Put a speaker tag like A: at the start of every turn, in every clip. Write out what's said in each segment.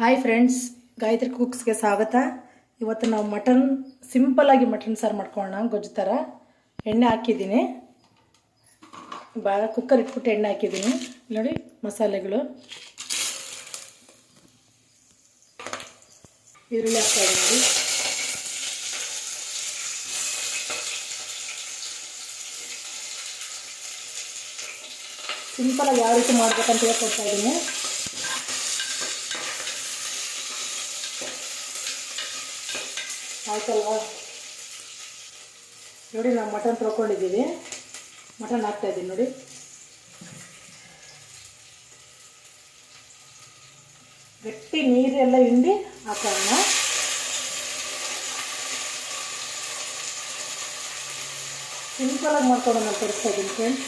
A: Hi friends, Gayatri ಕುಕ್ಸ್ಗೆ ಸ್ವಾಗತ. ಇವತ್ತು ನಾವು ಸಿಂಪಲ್ಲಾಗಿ ಮಟನ್ ಸಾರು ಮಾಡ್ಕೊಳ್ಳೋಣ. ಗೊಜ್ಜು ಥರ ಎಣ್ಣೆ ಹಾಕಿದ್ದೀನಿ, ಕುಕ್ಕರ್ ಇಟ್ಬಿಟ್ಟು ಎಣ್ಣೆ ಹಾಕಿದ್ದೀನಿ. ನೋಡಿ ಮಸಾಲೆಗಳು, ಈರುಳ್ಳಿ ಹಾಕ್ತಾಯಿದ್ದೀನಿ. ನೋಡಿ, ಸಿಂಪಲಾಗಿ ಯಾವ ರೀತಿ ಮಾಡ್ಬೇಕಂತ ಹೇಳ್ಕೊಡ್ತಾ ಇದ್ದೀನಿ. ಆಯ್ತಲ್ವಾ? ನೋಡಿ, ನಾವು ಮಟನ್ ತೊಳ್ಕೊಂಡಿದ್ದೀವಿ. ಮಟನ್ ಹಾಕ್ತಾಯಿದ್ದೀನಿ. ನೋಡಿ, ಗಟ್ಟಿ ನೀರೆಲ್ಲ ಹಿಂಡಿ ಹಾಕೋಣ. ಸಿಂಪಲಾಗಿ ಮಾಡ್ಕೊಂಡು ನಾನು ತೋರಿಸ್ತಾ ಇದ್ದೀನಿ ಫ್ರೆಂಡ್ಸ್.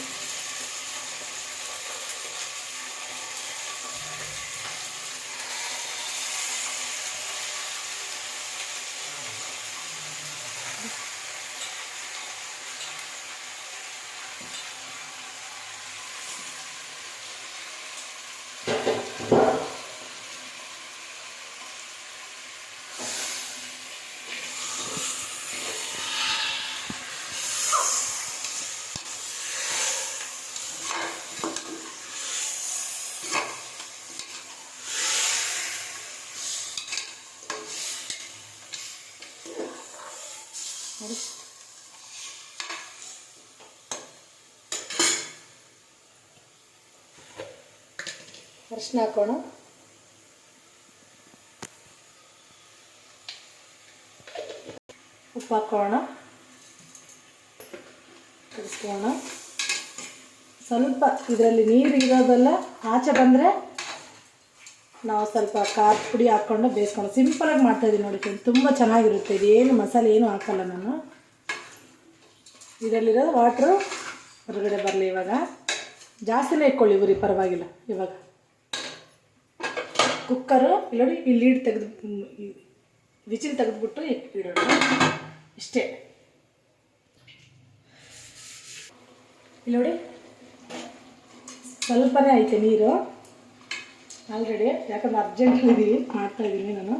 A: ಅರಿಶಿನ ಹಾಕೋಣ, ಉಪ್ಪು ಹಾಕೋಣ, ಕಲಿಸ್ಕೋಣ. ಸ್ವಲ್ಪ ಇದರಲ್ಲಿ ನೀರು ಇರೋದೆಲ್ಲ ಆಚೆ ಬಂದರೆ ನಾವು ಸ್ವಲ್ಪ ಖಾರದ ಪುಡಿ ಹಾಕ್ಕೊಂಡು ಬೇಯಿಸ್ಕೊಂಡು ಸಿಂಪಲಾಗಿ ಮಾಡ್ತಾಯಿದ್ದೀನಿ. ನೋಡಿ ಫ್ರೆಂಡ್ಸ್, ತುಂಬ ಚೆನ್ನಾಗಿರುತ್ತೆ. ಇದೇನು ಮಸಾಲೆ ಏನು ಹಾಕಲ್ಲ ನಾನು. ಇದರಲ್ಲಿರೋದು ವಾಟ್ರು ಹೊರಗಡೆ ಬರಲಿ. ಇವಾಗ ಜಾಸ್ತಿನೇ ಇಟ್ಕೊಳ್ಳಿ ಉರಿ, ಪರವಾಗಿಲ್ಲ. ಇವಾಗ ಕುಕ್ಕರು ನೋಡಿ, ಇಲ್ಲಿ ಲೀಡ್ ತೆಗೆದು ವಿಚಿಲ್ ತೆಗೆದುಬಿಟ್ಟು ಇಡೋಣ. ಇಷ್ಟೇ. ಇಲ್ಲಿ ನೋಡಿ, ಸ್ವಲ್ಪನೇ ಐತೆ ನೀರು ಆಲ್ರೆಡಿ, ಯಾಕಂದ್ರೆ ಅರ್ಜೆಂಟ್ ಇದ್ದೀವಿ, ಮಾಡ್ತಾಯಿದ್ದೀನಿ ನಾನು.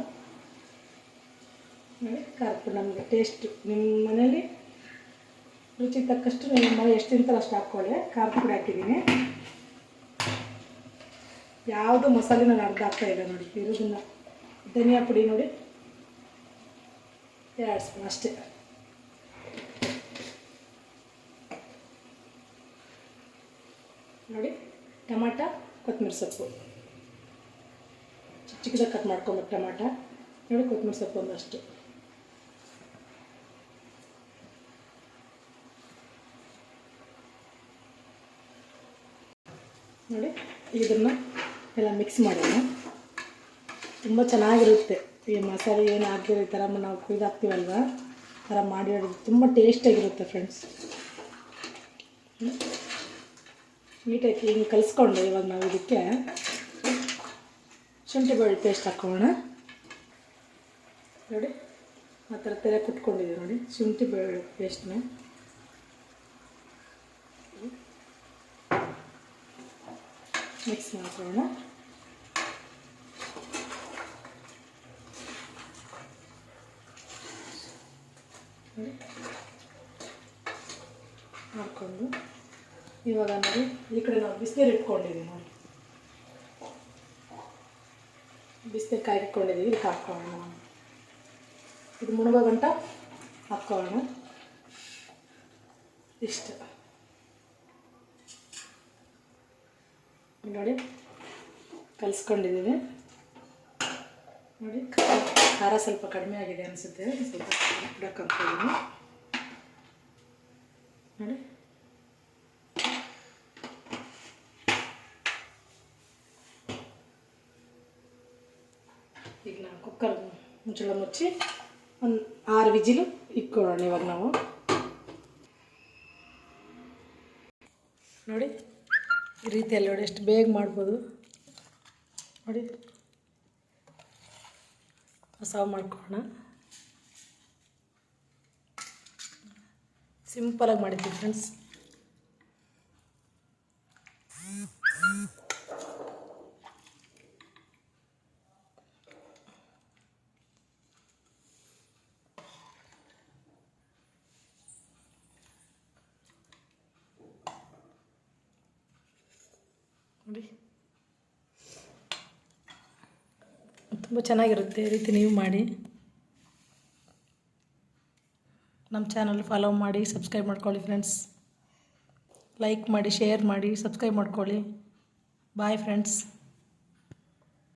A: ನೋಡಿ, ಖಾರದ ನಮಗೆ ಟೇಸ್ಟ್ ನಿಮ್ಮ ಮನೇಲಿ ರುಚಿ ತಕ್ಕಷ್ಟು ನಿಮ್ಮ ಮನೆ ಎಷ್ಟು ತಿಂತಾರೆ ಅಷ್ಟು ಹಾಕ್ಕೊಳ್ಳಿ. ಖಾರದ ಪುಡಿ ಹಾಕಿದ್ದೀನಿ. ಯಾವುದು ಮಸಾಲೆ ನಾನು ಅರ್ಧ ಹಾಕ್ತಾಯಿಲ್ಲ. ನೋಡಿ, ಇರೋದನ್ನ ಧನಿಯಾ ಪುಡಿ ನೋಡಿ 2 ಸ್ಪೂನ್ ಅಷ್ಟೇ. ನೋಡಿ, ಟಮಾಟ, ಕೊತ್ತಂಬರಿ ಸೊಪ್ಪು ಚಿಕ್ಕ ಚಿಕ್ಕದಾಗಿ ಕಟ್ ಮಾಡ್ಕೊಬೇಕು. ಟಮಾಟ ನೋಡಿ, ಕೊತ್ತಂಬರಿ ಸೊಪ್ಪು ಒಂದಷ್ಟು. ನೋಡಿ, ಇದನ್ನು ಎಲ್ಲ ಮಿಕ್ಸ್ ಮಾಡೋಣ. ತುಂಬ ಚೆನ್ನಾಗಿರುತ್ತೆ ಈ ಮಸಾಲೆ. ಏನು ಹಾಕಿರೋ ಈ ಥರ ನಾವು ಕುಯ್ದು ಹಾಕ್ತೀವಲ್ವ, ಆ ಥರ ಮಾಡಿ ತುಂಬ ಟೇಸ್ಟಾಗಿರುತ್ತೆ ಫ್ರೆಂಡ್ಸ್. ನೀಟಾಗಿ ಹಿಂಗೆ ಕಲಿಸ್ಕೊಂಡು ಇವಾಗ ನಾವು ಇದಕ್ಕೆ ಶುಂಠಿ ಬೆಳ್ಳುಳ್ಳಿ ಪೇಸ್ಟ್ ಹಾಕೋಣ. ನೋಡಿ, ಆ ಥರ ತೆರೆ ಕುಟ್ಕೊಂಡಿದ್ದೀವಿ. ನೋಡಿ, ಶುಂಠಿ ಬೆಳ್ಳುಳ್ಳಿ ಪೇಸ್ಟ್ನ ಮಿಕ್ಸ್ ಮಾಡ್ಕೊಳ್ಳೋಣ. ಹಾಕ್ಕೊಂಡು ಇವಾಗ ನೋಡಿ, ಈ ಕಡೆ ನಾವು ಬಿಸಿನೀರು ಇಟ್ಕೊಂಡಿದ್ದೀವಿ. ನೋಡಿ, ಬಿಸಿನೀರು ಕಾಯ್ಕೊಂಡಿದ್ದೀವಿ. ಇದಕ್ಕೆ ಹಾಕ್ಕೊಳ್ಳೋಣ. ಇದು ಮುಳುಗೋ ಗಂಟ ಹಾಕ್ಕೊಳ್ಳೋಣ. ಇಷ್ಟು ನೋಡಿ, ಕಲಿಸ್ಕೊಂಡಿದ್ದೀವಿ. ನೋಡಿ, ಖಾರ ಸ್ವಲ್ಪ ಕಡಿಮೆ ಆಗಿದೆ ಅನಿಸುತ್ತೆ, ಸ್ವಲ್ಪ ಬಿಡಕ್ಕೆ ಹಾಕ್ತಿದ್ದೀನಿ. ನೋಡಿ, ಈಗ ನಾವು ಕುಕ್ಕರ್ ಮುಚ್ಚಳ ಮುಚ್ಚಿ ಒಂದು 6 ವಿಜಿಲು ಇಟ್ಕೊಳ್ಳೋಣ. ಇವಾಗ ನಾವು ನೋಡಿ, ಈ ರೀತಿಯಲ್ಲಿ ನೋಡಿ ಎಷ್ಟು ಬೇಗ ಮಾಡ್ಬೋದು. ನೋಡಿ, ಸಾವು ಮಾಡ್ಕೊಳ್ಳೋಣ. ಸಿಂಪಲಾಗಿ ಮಾಡಿದ್ದೀವಿ ಫ್ರೆಂಡ್ಸ್. ನೋಡಿ ತುಂಬ ಚೆನ್ನಾಗಿರುತ್ತೆ. ಈ ರೀತಿ ನೀವು ಮಾಡಿ. ನಮ್ಮ ಚಾನಲ್ ಫಾಲೋ ಮಾಡಿ, ಸಬ್ಸ್ಕ್ರೈಬ್ ಮಾಡ್ಕೊಳ್ಳಿ ಫ್ರೆಂಡ್ಸ್. ಲೈಕ್ ಮಾಡಿ, ಶೇರ್ ಮಾಡಿ, ಸಬ್ಸ್ಕ್ರೈಬ್ ಮಾಡ್ಕೊಳ್ಳಿ. Bye friends.